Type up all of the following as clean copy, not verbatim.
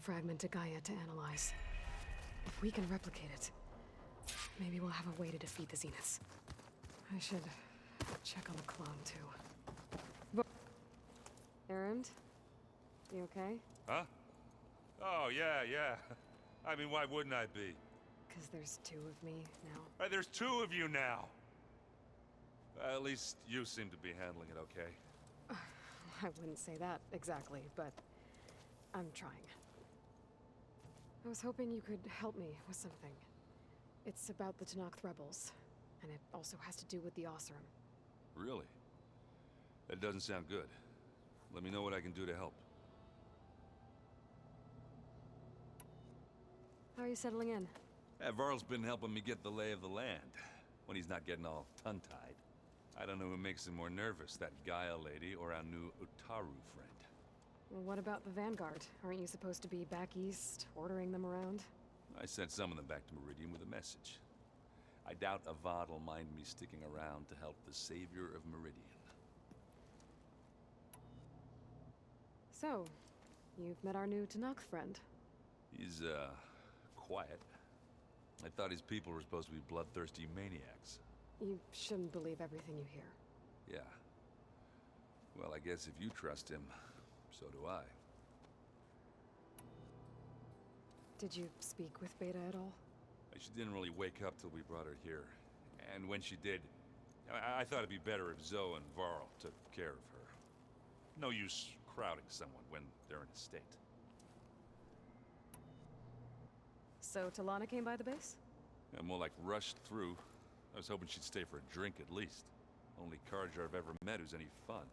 fragment to Gaia to analyze. If we can replicate it, maybe we'll have a way to defeat the Zeniths. I should check on the clone, too. Errand? You okay? Huh? Oh, yeah. I mean, why wouldn't I be? Because there's two of me now. Right, there's two of you now! At least you seem to be handling it okay. I wouldn't say that exactly, but I'm trying. I was hoping you could help me with something. It's about the Tenakth rebels, and it also has to do with the Oseram. Really? That doesn't sound good. Let me know what I can do to help. How are you settling in? Varl's been helping me get the lay of the land, when he's not getting all tongue-tied. I don't know who makes him more nervous, that Gaia lady or our new Utaru friend. Well, what about the Vanguard? Aren't you supposed to be back east, ordering them around? I sent some of them back to Meridian with a message. I doubt Avad will mind me sticking around to help the savior of Meridian. So, you've met our new Tenakth friend. He's, quiet. I thought his people were supposed to be bloodthirsty maniacs. You shouldn't believe everything you hear. Yeah. Well, I guess if you trust him, so do I. Did you speak with Beta at all? She didn't really wake up till we brought her here. And when she did, I thought it'd be better if Zoe and Varl took care of her. No use crowding someone when they're in a state. So Talana came by the base? Yeah, more like rushed through. I was hoping she'd stay for a drink at least. Only Carja I've ever met who's any fun.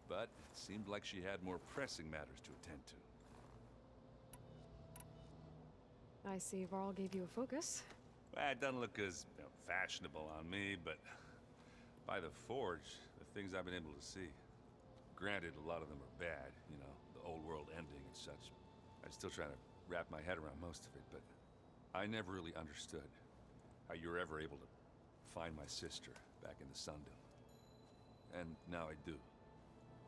But it seemed like she had more pressing matters to attend to. I see Varl gave you a focus. Well, it doesn't look as fashionable on me, but by the Forge, the things I've been able to see. Granted, a lot of them are bad, you know, the old world ending and such. I'm still trying to wrap my head around most of it, but I never really understood how you were ever able to find my sister back in the Sundom. And now I do,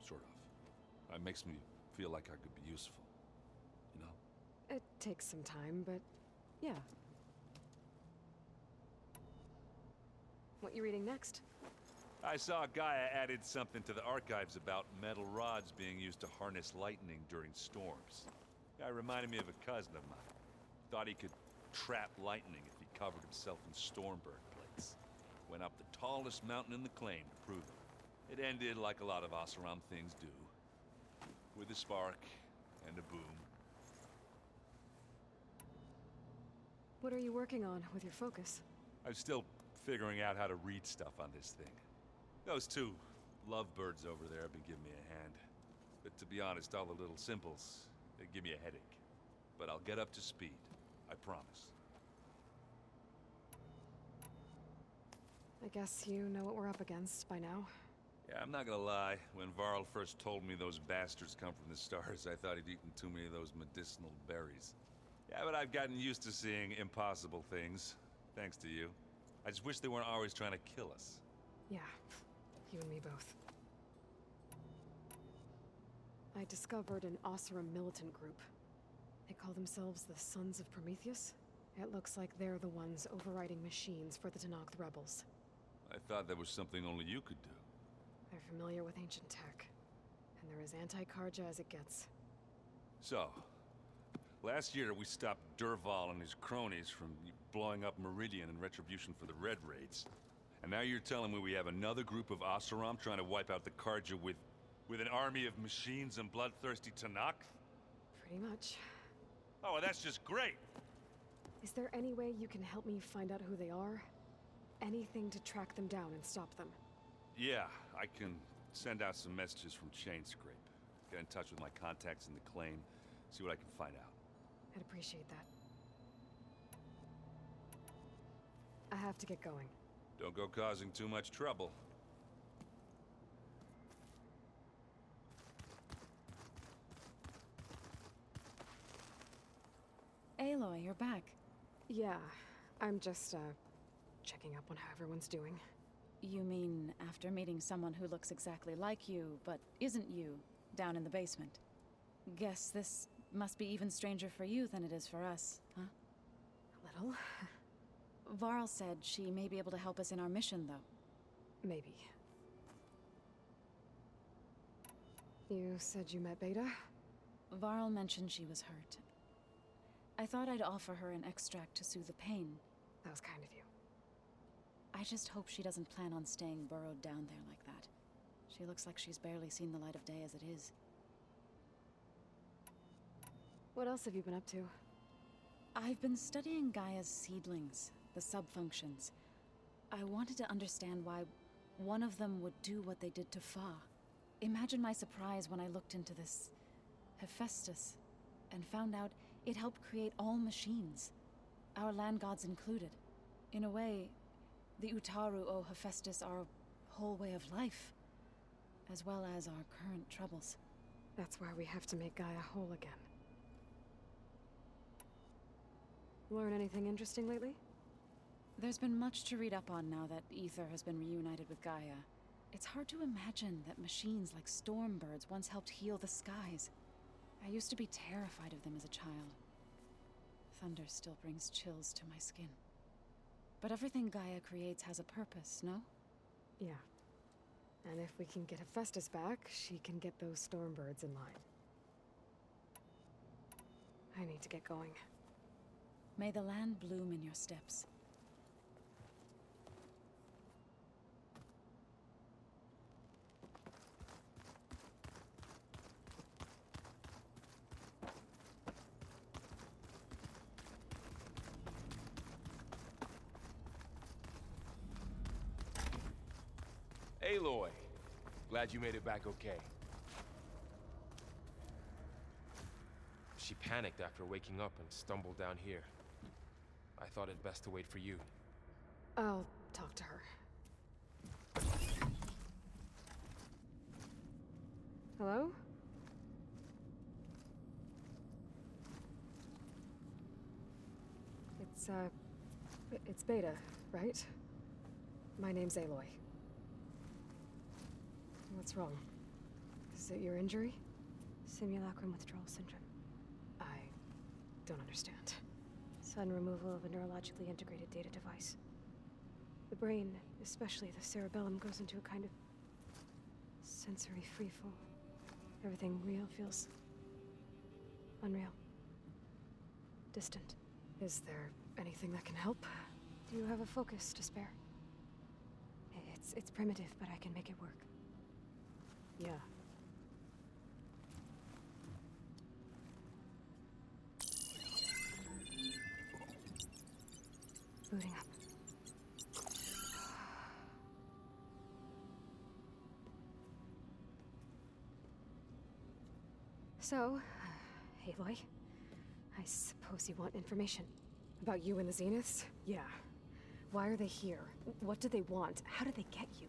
sort of. It makes me feel like I could be useful, you know? It takes some time, but yeah. What you reading next? I saw Gaia added something to the archives about metal rods being used to harness lightning during storms. Guy reminded me of a cousin of mine. Thought he could trap lightning if he covered himself in stormburn plates. Went up the tallest mountain in the claim to prove it. It ended like a lot of Oseram things do. With a spark and a boom. What are you working on with your focus? I'm still figuring out how to read stuff on this thing. Those two lovebirds over there have been giving me a hand. But to be honest, all the little symbols, they give me a headache. But I'll get up to speed, I promise. I guess you know what we're up against by now. Yeah, I'm not gonna lie. When Varl first told me those bastards come from the stars, I thought he'd eaten too many of those medicinal berries. Yeah, but I've gotten used to seeing impossible things, thanks to you. I just wish they weren't always trying to kill us. Yeah, you and me both. I discovered an Oseram militant group. They call themselves the Sons of Prometheus. It looks like they're the ones overriding machines for the Tenakth rebels. I thought that was something only you could do. They're familiar with ancient tech, and they're as anti-Carja as it gets. So, last year we stopped Durval and his cronies from blowing up Meridian in retribution for the Red Raids. And now you're telling me we have another group of Oseram trying to wipe out the Carja with an army of machines and bloodthirsty Tenakth? Pretty much. Oh, well, that's just great! Is there any way you can help me find out who they are? Anything to track them down and stop them? Yeah, I can send out some messages from Chainscrape. Get in touch with my contacts in the claim, see what I can find out. I'd appreciate that. I have to get going. Don't go causing too much trouble. Aloy, you're back. Yeah, I'm just, checking up on how everyone's doing. You mean after meeting someone who looks exactly like you, but isn't you, down in the basement? Guess this Must be even stranger for you than it is for us, huh? A little. Varl said she may be able to help us in our mission, though. Maybe. You said you met Beta? Varl mentioned she was hurt. I thought I'd offer her an extract to soothe the pain. That was kind of you. I just hope she doesn't plan on staying burrowed down there like that. She looks like she's barely seen the light of day as it is. What else have you been up to? I've been studying Gaia's seedlings, the subfunctions. I wanted to understand why one of them would do what they did to Fa. Imagine my surprise when I looked into this Hephaestus and found out it helped create all machines, our land gods included. In a way, the Utaru owe Hephaestus our whole way of life, as well as our current troubles. That's why we have to make Gaia whole again. Learn anything interesting lately? There's been much to read up on now that Ether has been reunited with Gaia. It's hard to imagine that machines like Stormbirds once helped heal the skies. I used to be terrified of them as a child. Thunder still brings chills to my skin. But everything Gaia creates has a purpose, no? Yeah. And if we can get Hephaestus back, she can get those Stormbirds in line. I need to get going. May the land bloom in your steps. Aloy, glad you made it back okay. She panicked after waking up and stumbled down here. I thought it best to wait for you. I'll talk to her. Hello? It's Beta, right? My name's Aloy. What's wrong? Is it your injury? Simulacrum withdrawal syndrome. I don't understand. Sudden removal of a neurologically integrated data device. The brain, especially the cerebellum, goes into a kind of sensory freefall. Everything real feels unreal. Distant. Is there anything that can help? Do you have a focus to spare? It's primitive, but I can make it work. Yeah. Booting up. So, Aloy, I suppose you want information. About you and the Zeniths? Yeah. Why are they here? What do they want? How did they get you?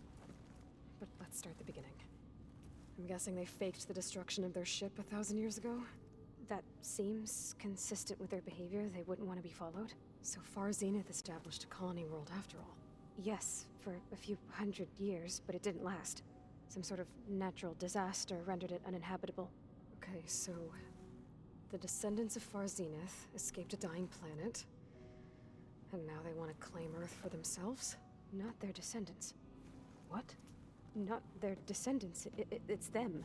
But let's start at the beginning. I'm guessing they faked the destruction of their ship 1,000 years ago? That seems consistent with their behavior. They wouldn't want to be followed. So far, Zenith established a colony world after all. Yes, for a few hundred years, but it didn't last. Some sort of natural disaster rendered it uninhabitable. Okay, so the descendants of Far Zenith escaped a dying planet, and now they want to claim Earth for themselves? Not their descendants. What? Not their descendants. It's them.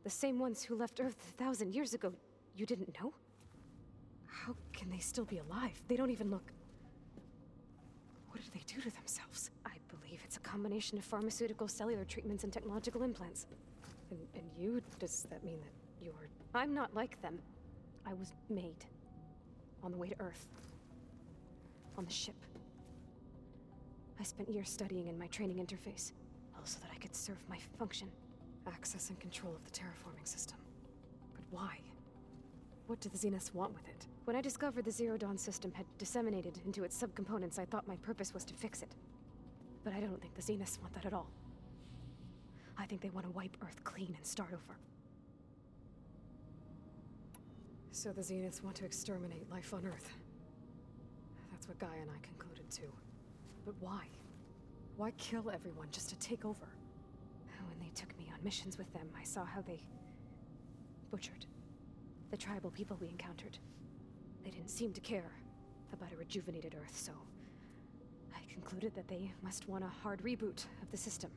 The same ones who left Earth 1,000 years ago. You didn't know? How can they still be alive? They don't even look... What did they do to themselves? I believe it's a combination of pharmaceutical, cellular treatments, and technological implants. And you? Does that mean that you're... I'm not like them. I was made. On the way to Earth. On the ship. I spent years studying in my training interface, so that I could serve my function. Access and control of the terraforming system. But why? What do the Zeniths want with it? When I discovered the Zero Dawn system had disseminated into its subcomponents, I thought my purpose was to fix it. But I don't think the Zeniths want that at all. I think they want to wipe Earth clean and start over. So the Zeniths want to exterminate life on Earth. That's what Gaia and I concluded too. But why? Why kill everyone just to take over? When they took me on missions with them, I saw how they butchered the tribal people we encountered. They didn't seem to care about a rejuvenated Earth, so I concluded that they must want a hard reboot of the system.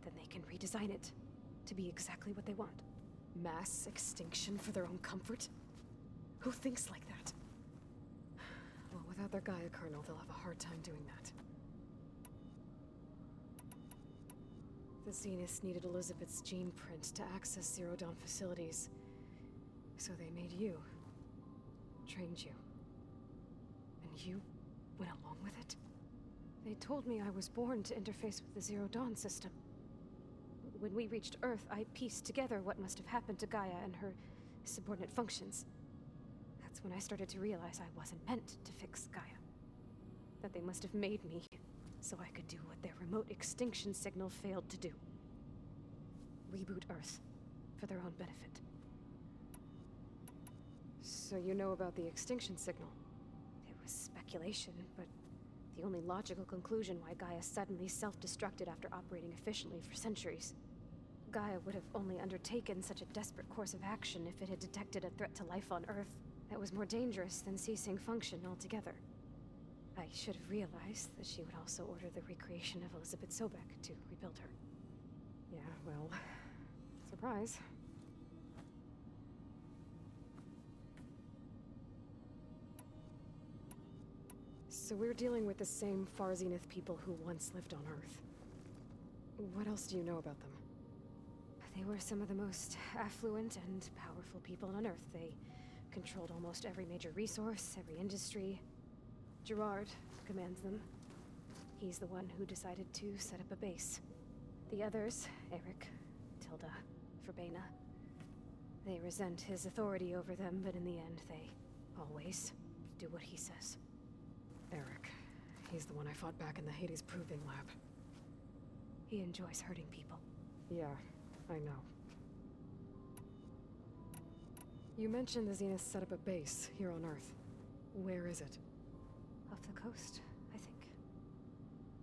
Then they can redesign it to be exactly what they want. Mass extinction for their own comfort? Who thinks like that? Well, without their Gaia kernel, they'll have a hard time doing that. The Zeniths needed Elizabeth's gene print to access Zero Dawn facilities. So they made you. Trained you. And you went along with it? They told me I was born to interface with the Zero Dawn system. When we reached Earth, I pieced together what must have happened to Gaia and her subordinate functions. That's when I started to realize I wasn't meant to fix Gaia. That they must have made me so I could do what their remote extinction signal failed to do. Reboot Earth for their own benefit. So you know about the extinction signal? It was speculation, but the only logical conclusion why Gaia suddenly self-destructed after operating efficiently for centuries. Gaia would have only undertaken such a desperate course of action if it had detected a threat to life on Earth that was more dangerous than ceasing function altogether. I should have realized that she would also order the recreation of Elizabeth Sobek to rebuild her. Yeah, well, surprise. So we're dealing with the same Far Zenith people who once lived on Earth. What else do you know about them? They were some of the most affluent and powerful people on Earth. They controlled almost every major resource, every industry. Gerard commands them. He's the one who decided to set up a base. The others, Eric, Tilda, Verbena, they resent his authority over them, but in the end, they always do what he says. Eric. He's the one I fought back in the Hades Proving Lab. He enjoys hurting people. Yeah, I know. You mentioned the Zeniths set up a base here on Earth. Where is it? Off the coast, I think.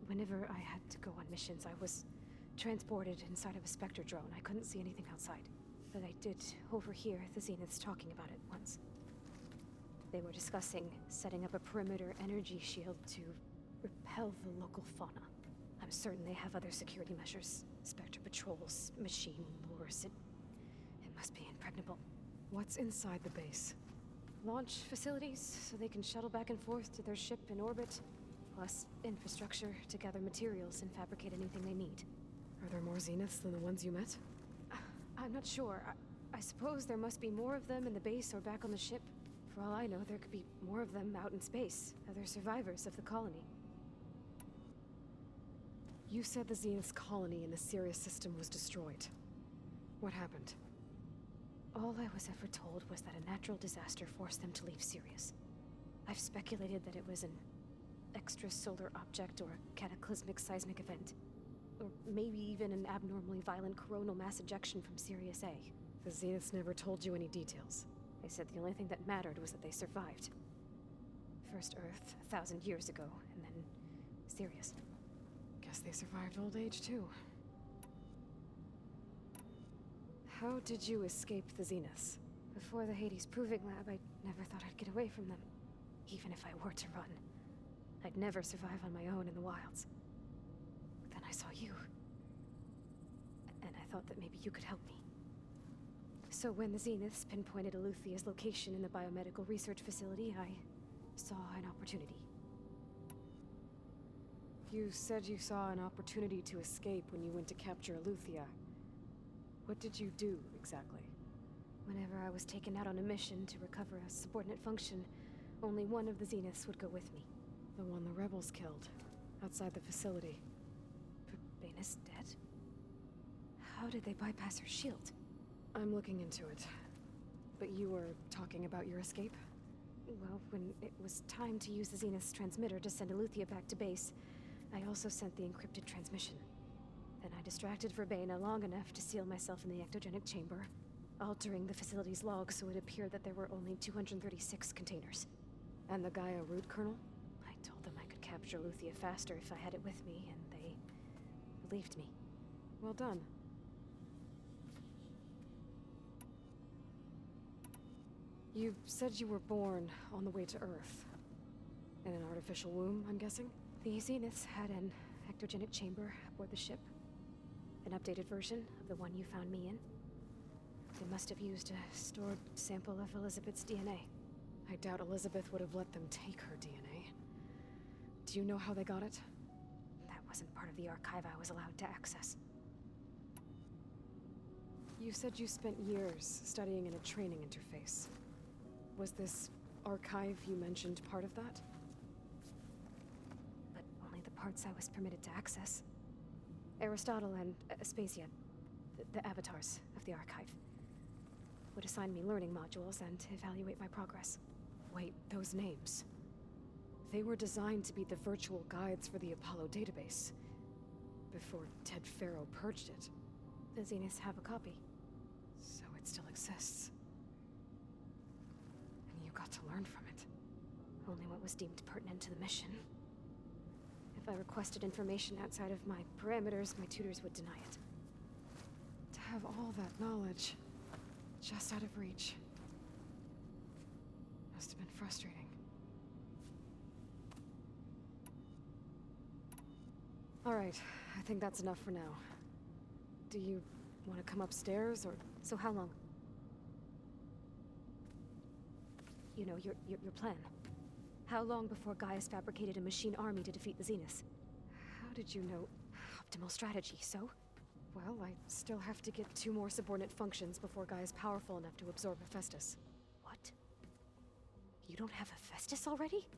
Whenever I had to go on missions, I was transported inside of a Spectre drone. I couldn't see anything outside. But I did overhear the Zeniths talking about it once. They were discussing setting up a perimeter energy shield to repel the local fauna. I'm certain they have other security measures. Spectre patrols, machine lures. It must be impregnable. What's inside the base? Launch facilities, so they can shuttle back and forth to their ship in orbit. Plus infrastructure to gather materials and fabricate anything they need. Are there more Zeniths than the ones you met? I'm not sure. I suppose there must be more of them in the base or back on the ship. For all I know, there could be more of them out in space. Other survivors of the colony. You said the Zenith's colony in the Sirius system was destroyed. What happened? All I was ever told was that a natural disaster forced them to leave Sirius. I've speculated that it was an extrasolar object or a cataclysmic seismic event. Or maybe even an abnormally violent coronal mass ejection from Sirius A. The Zeniths never told you any details. They said the only thing that mattered was that they survived. First Earth, 1,000 years ago, and then Sirius. Guess they survived old age, too. How did you escape the Zeniths? Before the Hades Proving Lab, I never thought I'd get away from them. Even if I were to run. I'd never survive on my own in the wilds. But then I saw you. And I thought that maybe you could help me. So when the Zeniths pinpointed Eluthia's location in the biomedical research facility, I saw an opportunity. You said you saw an opportunity to escape when you went to capture Eluthia. What did you do, exactly? Whenever I was taken out on a mission to recover a subordinate function, only one of the Zeniths would go with me. The one the rebels killed, outside the facility. Verbena's dead? How did they bypass her shield? I'm looking into it. But you were talking about your escape? Well, when it was time to use the Zenith's transmitter to send Eluthia back to base, I also sent the encrypted transmission. Then I distracted Verbena long enough to seal myself in the ectogenic chamber, altering the facility's log so it appeared that there were only 236 containers. And the Gaia root kernel? I told them I could capture Eluthia faster if I had it with me, and they believed me. Well done. You said you were born on the way to Earth. In an artificial womb, I'm guessing? The Zeniths had an ectogenic chamber aboard the ship. An updated version of the one you found me in. They must have used a stored sample of Elizabeth's DNA. I doubt Elizabeth would have let them take her DNA. Do you know how they got it? That wasn't part of the archive I was allowed to access. You said you spent years studying in a training interface. Was this archive you mentioned part of that? But only the parts I was permitted to access. Aristotle and Aspasia, the avatars of the archive, would assign me learning modules and evaluate my progress. Wait, those names. They were designed to be the virtual guides for the Apollo database. Before Ted Faro purged it. The Zeniths have a copy. So it still exists. And you got to learn from it. Only what was deemed pertinent to the mission. If I requested information outside of my parameters, my tutors would deny it. To have all that knowledge, just out of reach. Must have been frustrating. Alright, I think that's enough for now. Do you want to come upstairs, or...? So how long? You know, your plan. How long before Gaius fabricated a machine army to defeat the Zeniths? How did you know? Optimal strategy, so? Well, I still have to get 2 more subordinate functions before Guy is powerful enough to absorb Hephaestus. What? You don't have Hephaestus already?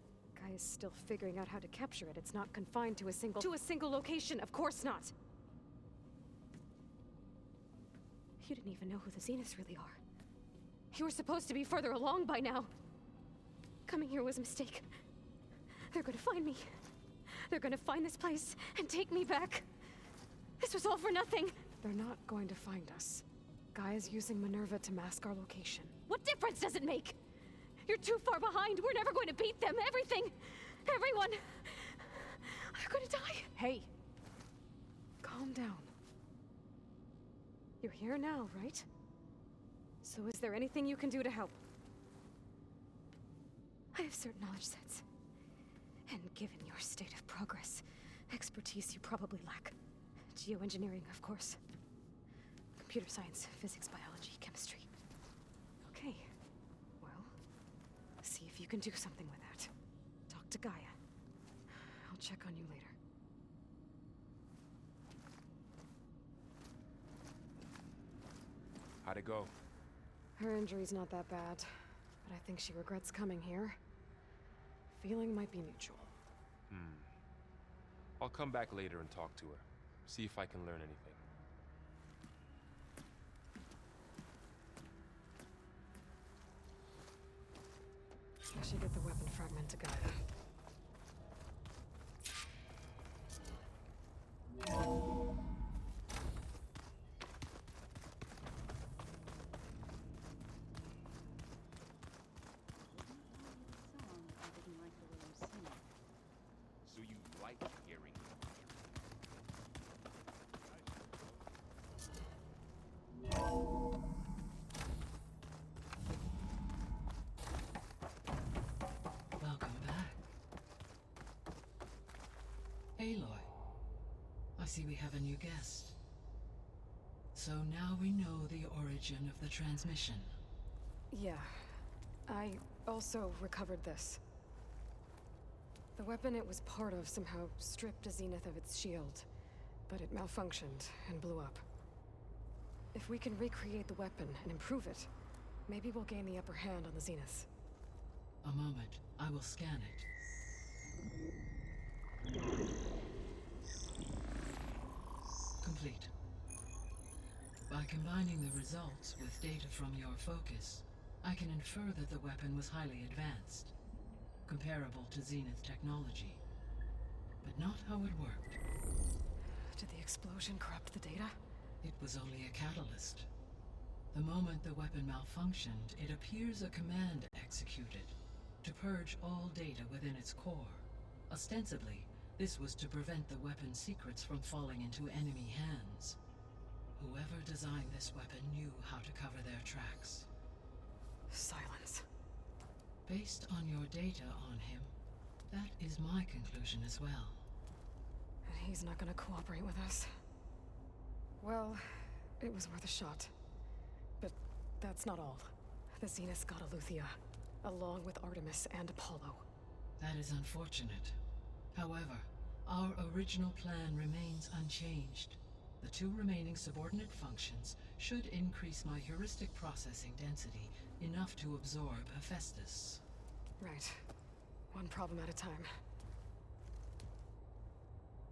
Guy is still figuring out how to capture it. It's not confined to a single... To a single location, of course not! You didn't even know who the Zeniths really are. You were supposed to be further along by now! Coming here was a mistake. They're gonna find me. They're gonna find this place and take me back. This was all for nothing! They're not going to find us. Guy is using Minerva to mask our location. What difference does it make? You're too far behind. We're never going to beat them. Everything. Everyone. They're gonna die. Hey. Calm down. You're here now, right? So is there anything you can do to help? I have certain knowledge sets. And given your state of progress, expertise you probably lack. Geoengineering, of course. Computer science, physics, biology, chemistry. Okay. Well, see if you can do something with that. Talk to Gaia. I'll check on you later. How'd it go? Her injury's not that bad, but I think she regrets coming here. Feeling might be mutual. I'll come back later and talk to her. See if I can learn anything. I should get the weapon fragment to Gaia. So you like hearing? Welcome back. Aloy, I see we have a new guest. So now we know the origin of the transmission. Yeah. I also recovered this. The weapon it was part of somehow stripped a Zenith of its shield, but it malfunctioned and blew up. If we can recreate the weapon and improve it, maybe we'll gain the upper hand on the Zeniths. A moment, I will scan it. Complete. By combining the results with data from your focus, I can infer that the weapon was highly advanced, comparable to Zenith technology, but not how it worked. Did the explosion corrupt the data? It was only a catalyst. The moment the weapon malfunctioned, it appears a command executed to purge all data within its core. Ostensibly, this was to prevent the weapon's secrets from falling into enemy hands. Whoever designed this weapon knew how to cover their tracks. Silence. Based on your data on him, that is my conclusion as well. And he's not gonna cooperate with us. Well, it was worth a shot. But that's not all. The Zeniths got Aletheia, along with Artemis and Apollo. That is unfortunate. However, our original plan remains unchanged. The two remaining subordinate functions should increase my heuristic processing density enough to absorb Hephaestus. Right. One problem at a time.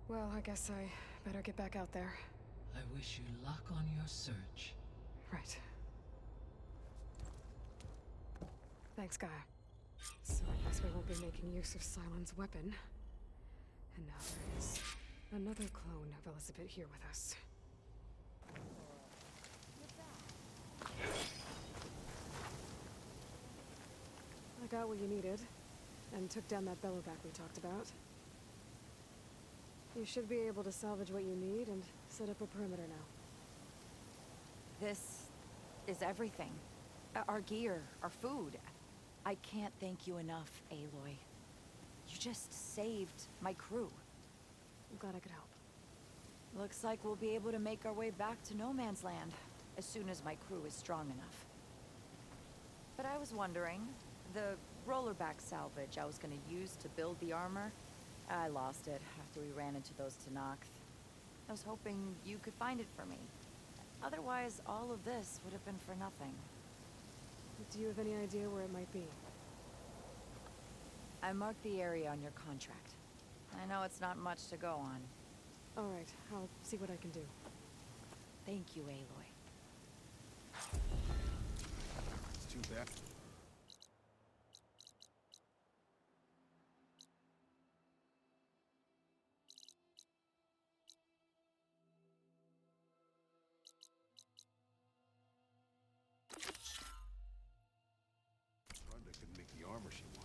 Well, I guess I better get back out there. I wish you luck on your search. Right. Thanks, Gaia. So I guess we won't be making use of Cylon's weapon. And now there is another clone of Elizabeth here with us. I got what you needed, and took down that bellowback we talked about. You should be able to salvage what you need and set up a perimeter now. This is everything. Our gear, our food. I can't thank you enough, Aloy. You just saved my crew. I'm glad I could help. Looks like we'll be able to make our way back to No Man's Land as soon as my crew is strong enough. But I was wondering, the rollerback salvage I was gonna use to build the armor, I lost it after we ran into those Tenakth. I was hoping you could find it for me. Otherwise, all of this would have been for nothing. Do you have any idea where it might be? I marked the area on your contract. I know it's not much to go on. All right, I'll see what I can do. Thank you, Aloy. It's too bad. Rhonda couldn't make the armor she wanted.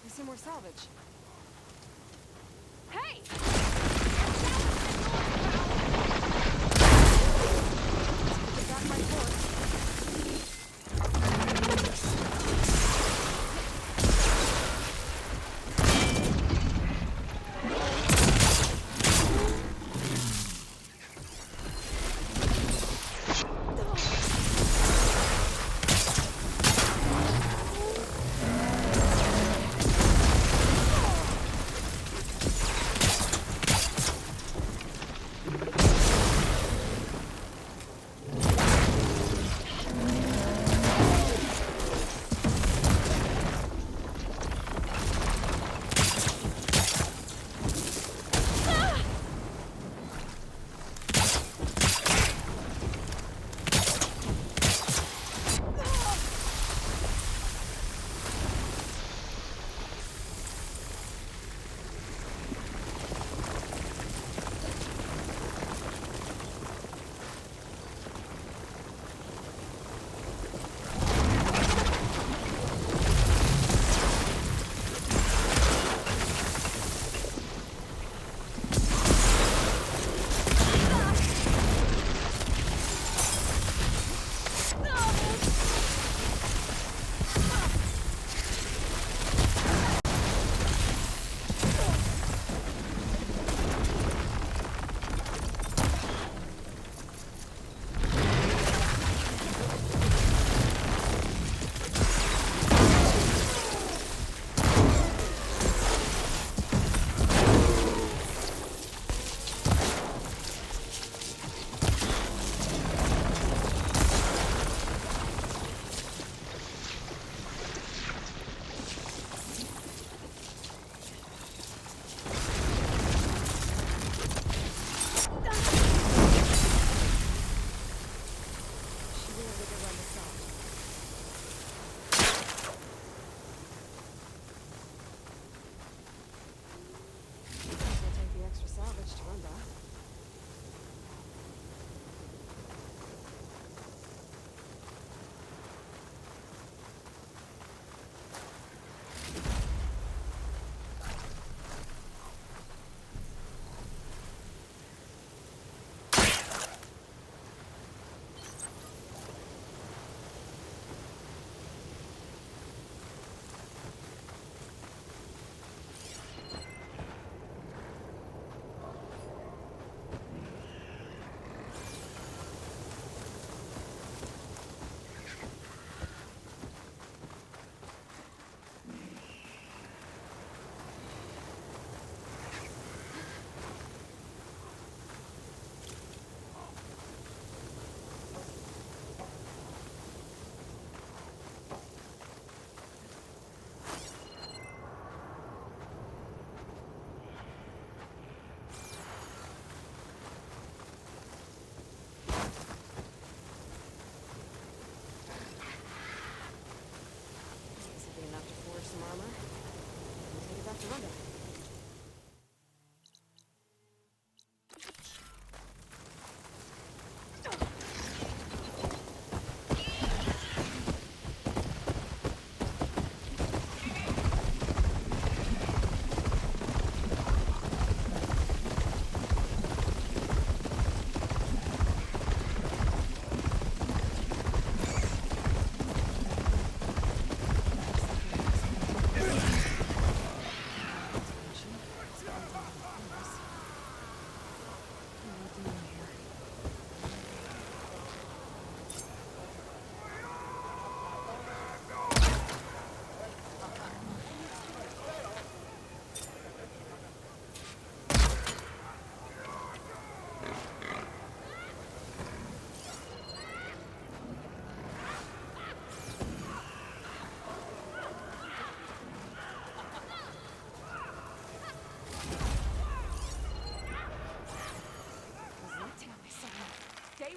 See more salvage. Hey! Get back my force.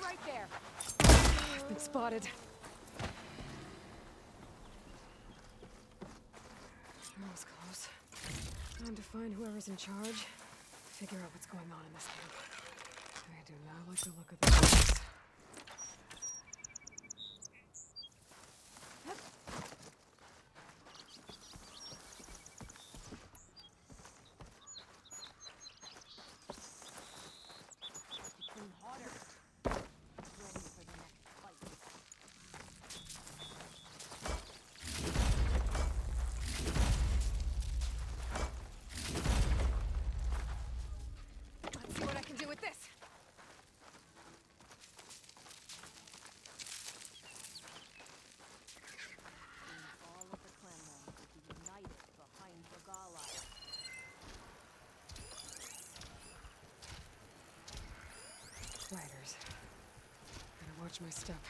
right there. I've been spotted. That was close. Time to find whoever's in charge. Figure out what's going on in this camp. I do not like the look of this place. Let's see what I can do with this. All of the clanmen will be united behind Regala. Riders. Gotta watch my step.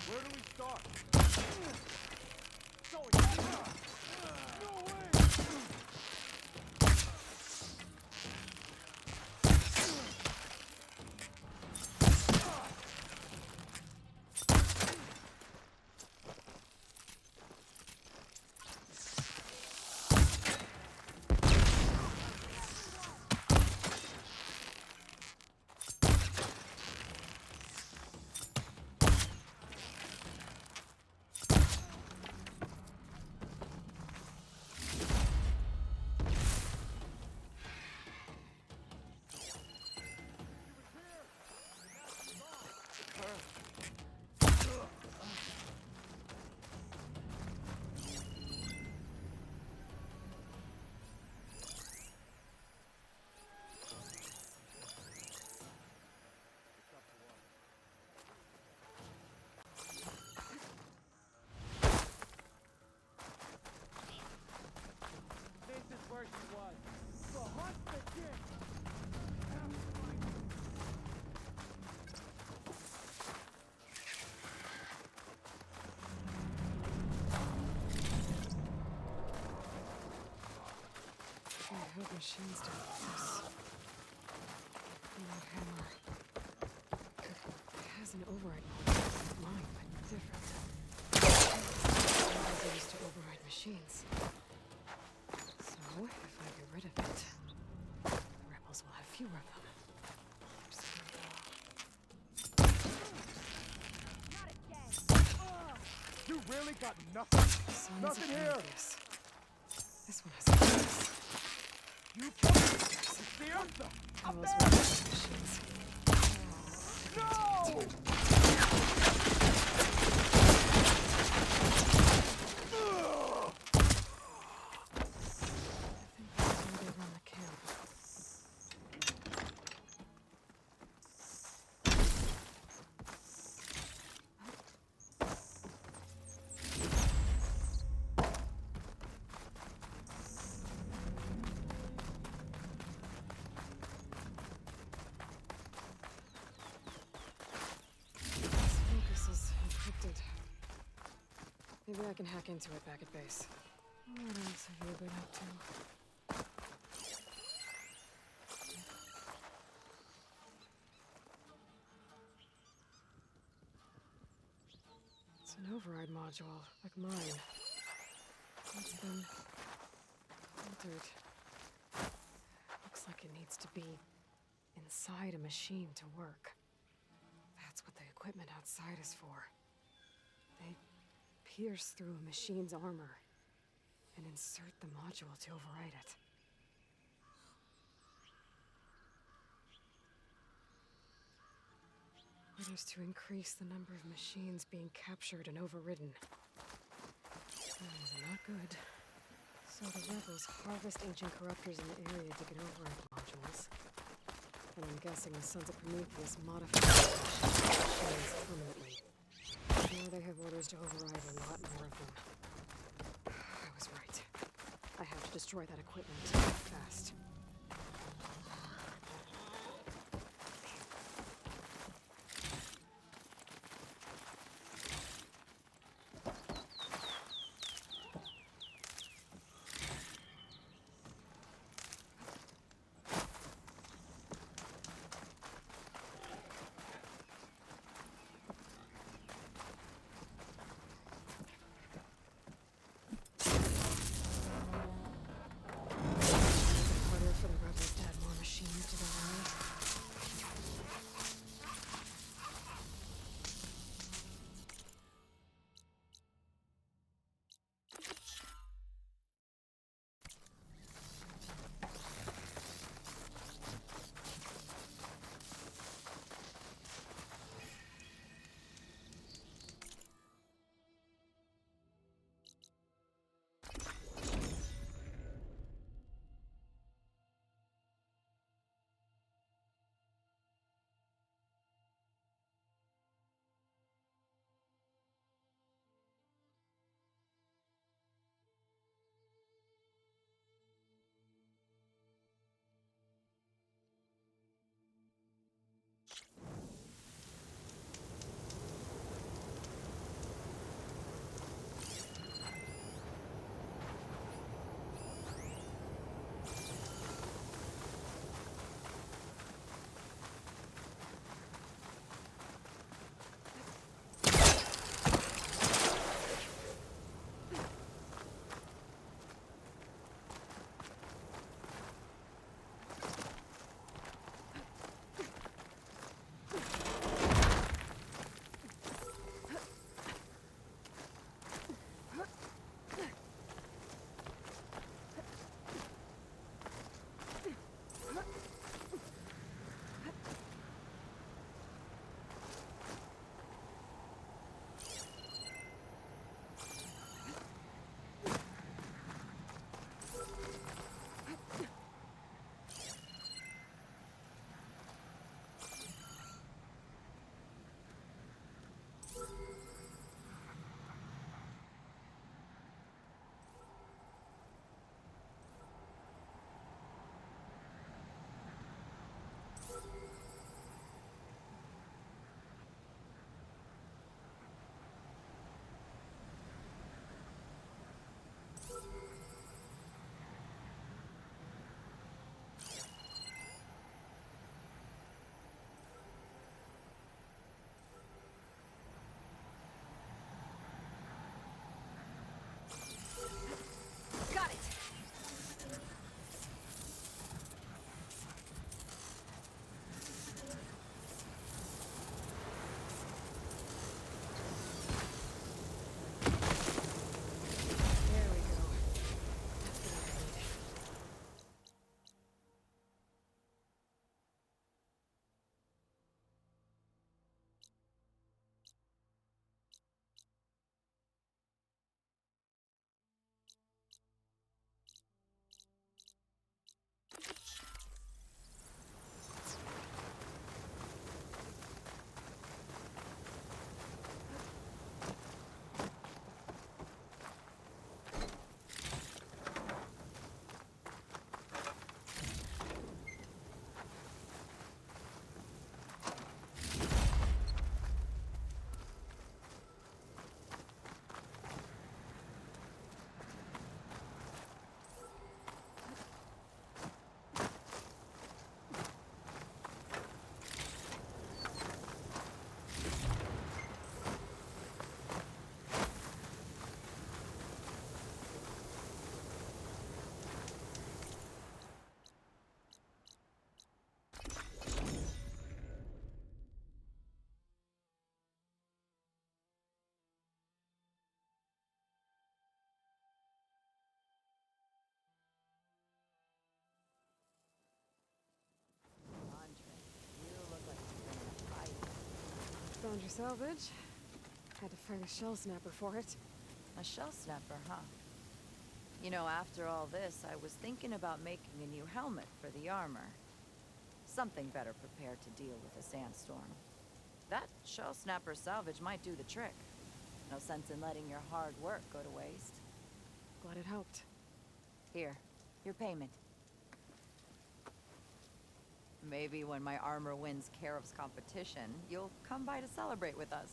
Where do we start? I hope machines don't this. That hammer. It has an override mode. Mine, but different. I used to override machines. So, if I get rid of it, the rebels will have fewer of them. You really got nothing? Signs Nothing of here! Prometheus. This one has a face. You killed me! See him? Up Rebels there! will have machines. No! I think that's where they run the camp. Maybe I can hack into it back at base. What else have you been up to? It's an override module, like mine. It's been altered. Looks like it needs to be inside a machine to work. That's what the equipment outside is for. They pierce through a machine's armor and insert the module to override it. Orders to increase the number of machines being captured and overridden. That is not good. So the rebels harvest ancient corruptors in the area to get override modules. And I'm guessing the Sons of Prometheus modify the machines permanently. Now they have orders to override a lot more of them. I was right. I have to destroy that equipment fast. Found your salvage. Had to find a shell snapper for it. A shell snapper, huh? You know, after all this, I was thinking about making a new helmet for the armor. Something better prepared to deal with a sandstorm. That shell snapper salvage might do the trick. No sense in letting your hard work go to waste. Glad it helped. Here, your payment. Maybe when my armor wins Karev's competition, you'll come by to celebrate with us.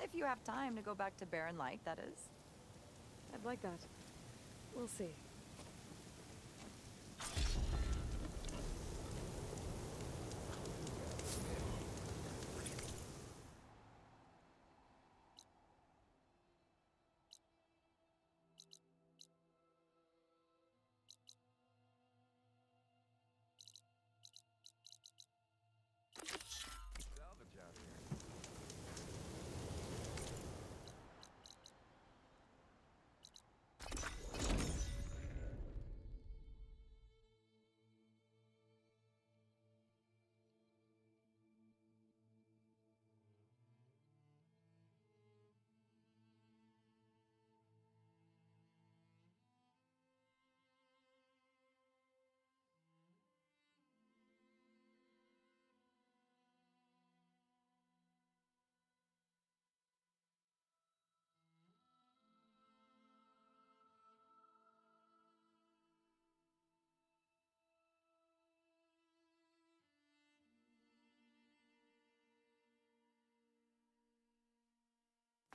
If you have time to go back to Barren Light, that is. I'd like that. We'll see. Salvage out here.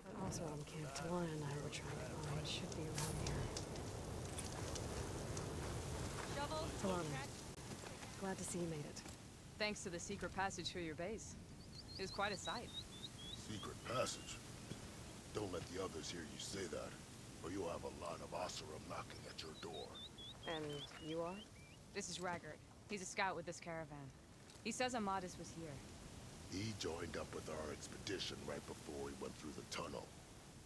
That Osram camp Talana and I were trying to find should be around here. Shovel. Talana, glad to see you made it. Thanks to the secret passage through your base. It was quite a sight. Secret passage? Don't let the others hear you say that, or you'll have a lot of Oseram knocking at your door. And you are? This is Raggard. He's a scout with this caravan. He says Amadis was here. He joined up with our expedition right before we went through the tunnel.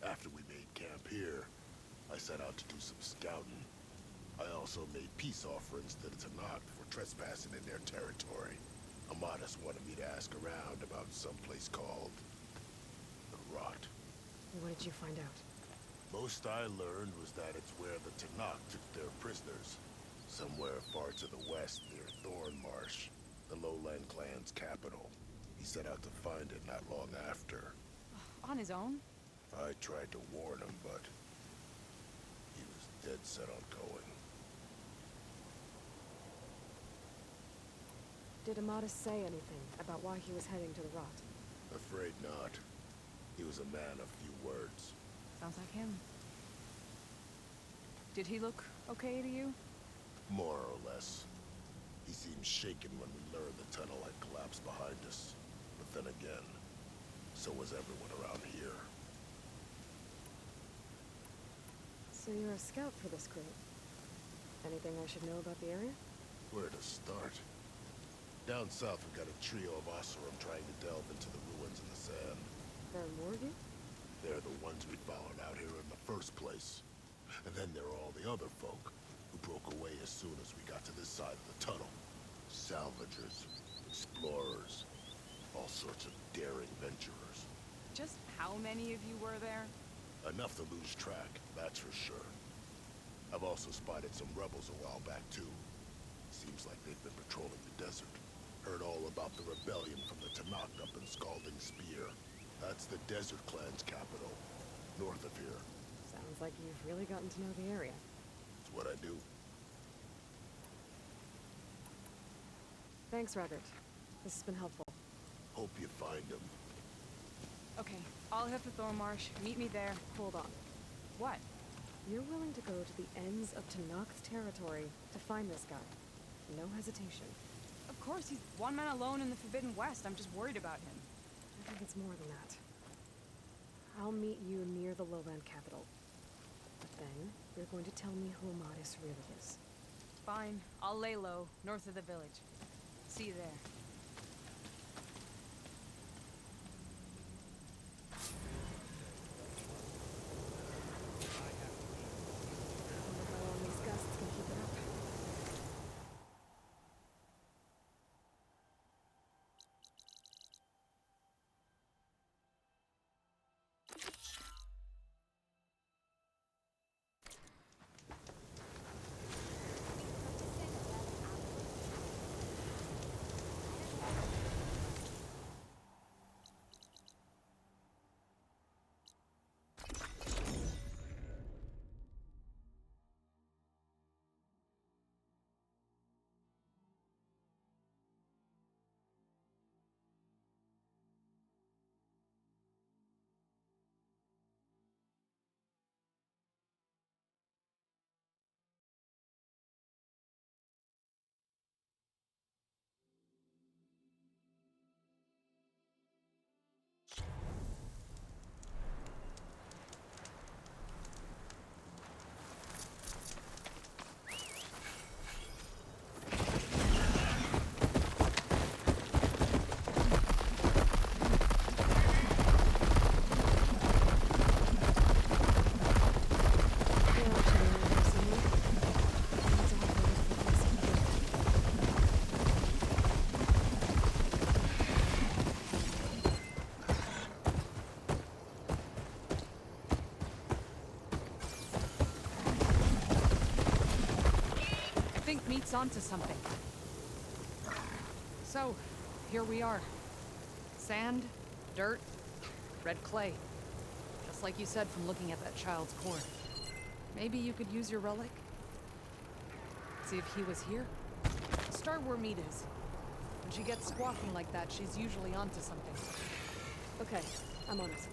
After we made camp here, I set out to do some scouting. I also made peace offerings to the Tanakh for trespassing in their territory. Amadis wanted me to ask around about some place called the Rot. What did you find out? Most I learned was that it's where the Tanakh took their prisoners. Somewhere far to the west near Thornmarsh, the lowland clan's capital. He set out to find it not long after. On his own? I tried to warn him, but he was dead set on going. Did Amadis say anything about why he was heading to the Rot? Afraid not. He was a man of few words. Sounds like him. Did he look okay to you? More or less. He seemed shaken when we learned the tunnel had collapsed behind us. But then again, so was everyone around here. So you're a scout for this group. Anything I should know about the area? Where to start? Down south, we got a trio of Oseram trying to delve into the ruins in the sand. There are more of you? They're the ones we followed out here in the first place. And then there are all the other folk, who broke away as soon as we got to this side of the tunnel. Salvagers, explorers, all sorts of daring venturers. Just how many of you were there? Enough to lose track, that's for sure. I've also spotted some rebels a while back, too. Seems like they've been patrolling the desert. Heard all about the rebellion from the Tanakh up in Scalding Spear. That's the Desert Clan's capital, north of here. Sounds like you've really gotten to know the area. It's what I do. Thanks, Raggard. This has been helpful. Hope you find him. Okay, I'll head for Thornmarsh. Meet me there. Hold on. What? You're willing to go to the ends of Tanakh's territory to find this guy. No hesitation. Of course, he's one man alone in the Forbidden West. I'm just worried about him. I think it's more than that. I'll meet you near the lowland capital. But then, you're going to tell me who Amadis really is. Fine. I'll lay low, north of the village. See you there. I wonder how long these gusts can keep it up. onto something. So, here we are. Sand, dirt, red clay. Just like you said from looking at that child's core. Maybe you could use your relic? See if he was here? Starworm meat is. When she gets squawking like that, she's usually onto something. Okay, I'm on it.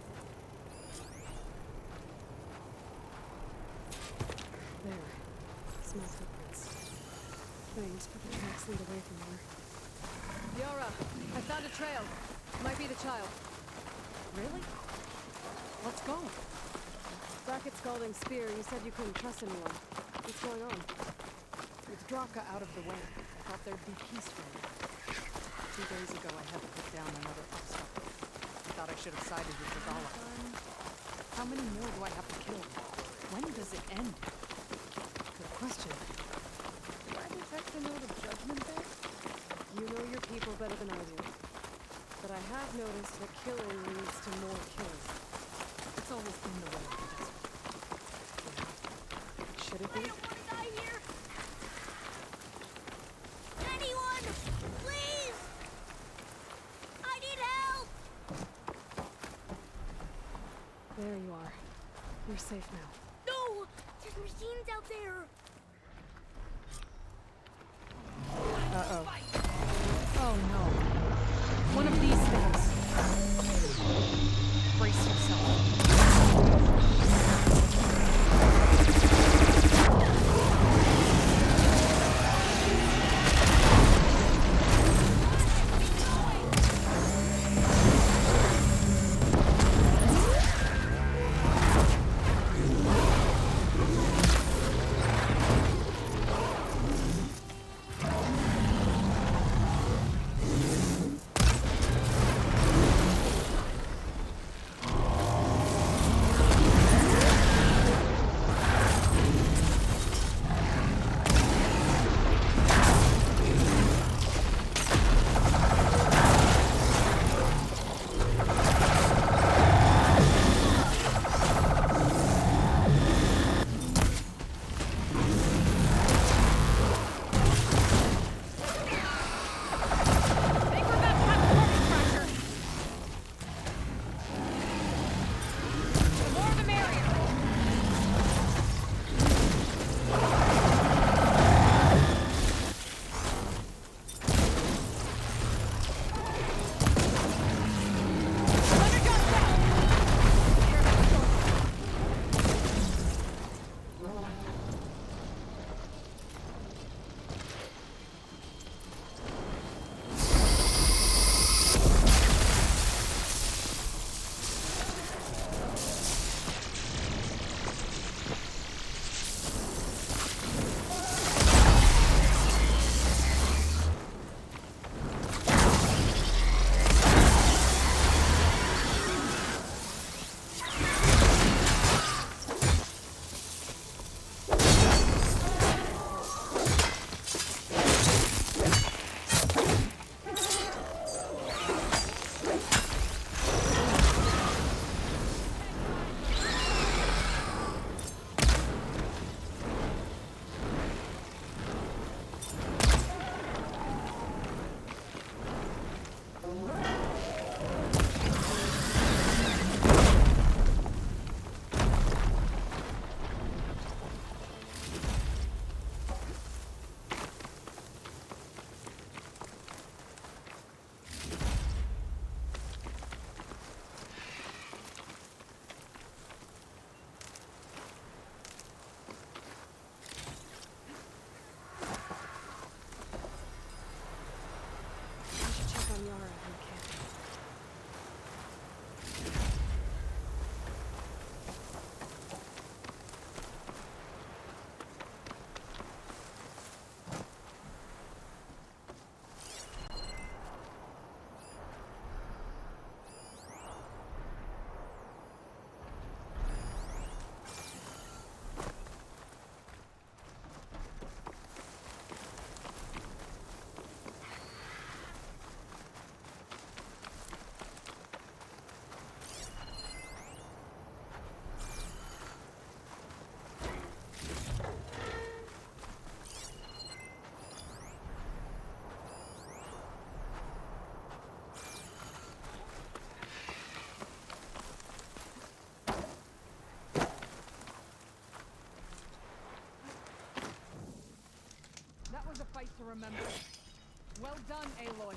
There. Small footprints. Flames, but the tracks lead away from there. Yara, I found a trail. Might be the child. Really? Let's go. Bracket scalding spear, you said you couldn't trust anyone. What's going on? With Draka out of the way, I thought there'd be peace for me. 2 days ago, I had to put down another upstart. I thought I should have sided with the Gala. How many more do I have to kill? When does it end? Good question. Do I detect a note of judgment there? You know your people better than I do. But I have noticed that killing leads to more killing. It's always been the way of the desert. Should it be? I don't want to die here! Anyone! Please! I need help! There you are. You're safe now. No! There's machines out there! Uh-oh. Oh no. One of these things. Brace yourself. sacrifice to remember. Well done, Aloy.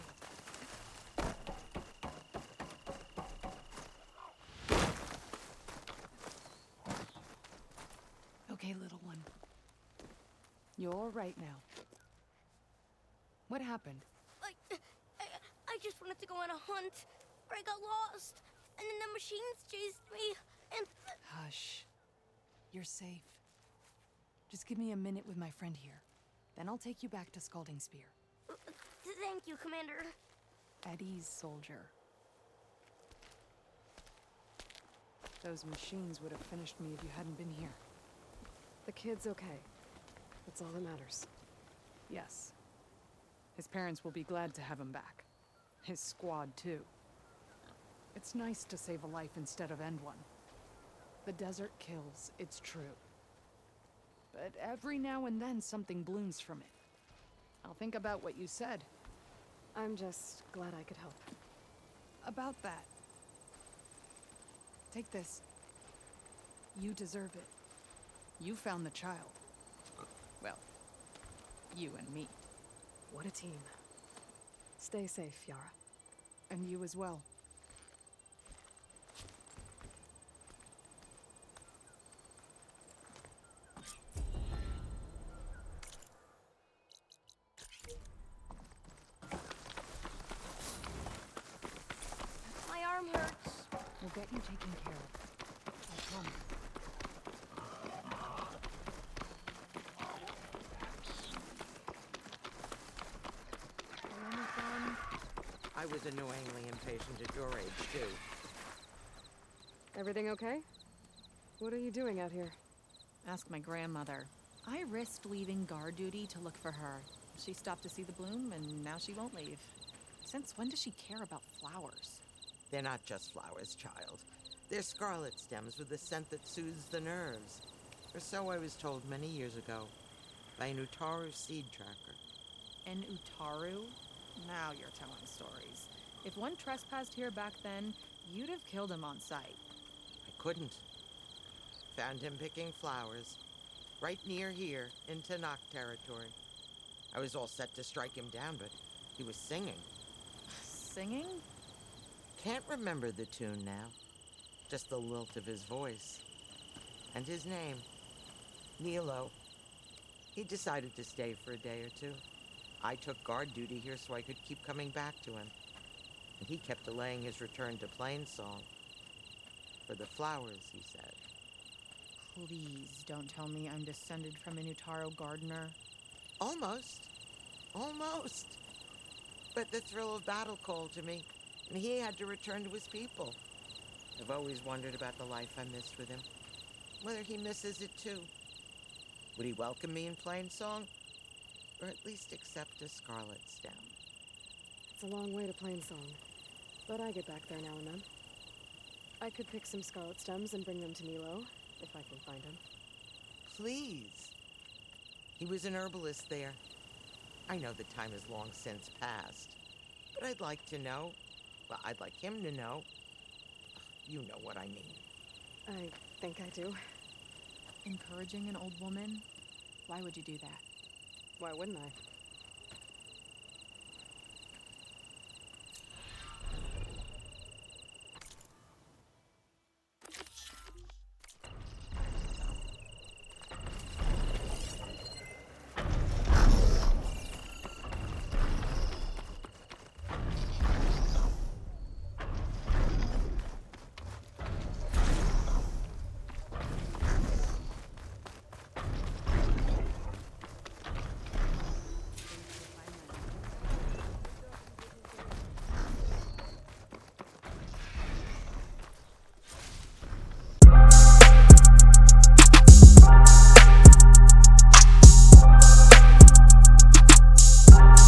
Okay, little one. You're right now. What happened? I just wanted to go on a hunt, but I got lost, and then the machines chased me, and... Hush. You're safe. Just give me a minute with my friend here. Then I'll take you back to Scalding Spear. Thank you, Commander. At ease, soldier. Those machines would have finished me if you hadn't been here. The kid's okay. That's all that matters. Yes. His parents will be glad to have him back. His squad, too. It's nice to save a life instead of end one. The desert kills, it's true. But every now and then something blooms from it. I'll think about what you said. I'm just glad I could help. About that. Take this. You deserve it. You found the child. Well, you and me. What a team. Stay safe, Yara. And you as well. My arm hurts. We'll get you taken care of. I promise. I was annoyingly impatient at your age, too. Everything okay? What are you doing out here? Ask my grandmother. I risked leaving guard duty to look for her. She stopped to see the bloom, and now she won't leave. Since when does she care about flowers? They're not just flowers, child. They're scarlet stems with a scent that soothes the nerves. Or so I was told many years ago, by an Utaru seed tracker. An Utaru? Now you're telling stories. If one trespassed here back then, you'd have killed him on sight. I couldn't. Found him picking flowers, right near here, in Tanakh territory. I was all set to strike him down, but he was singing. Singing? Can't remember the tune now. Just the lilt of his voice. And his name. Nilo. He decided to stay for a day or two. I took guard duty here so I could keep coming back to him. And he kept delaying his return to Plainsong. For the flowers, he said. Please don't tell me I'm descended from an Utaru gardener. Almost. Almost. But the thrill of battle called to me, and he had to return to his people. I've always wondered about the life I missed with him. Whether he misses it too. Would he welcome me in Plainsong? Or at least accept a scarlet stem? It's a long way to Plainsong, but I get back there now and then. I could pick some scarlet stems and bring them to Nilo, if I can find him. Please. He was an herbalist there. I know the time has long since passed, but I'd like to know. Well, I'd like him to know. You know what I mean. I think I do. Encouraging an old woman? Why would you do that? Why wouldn't I?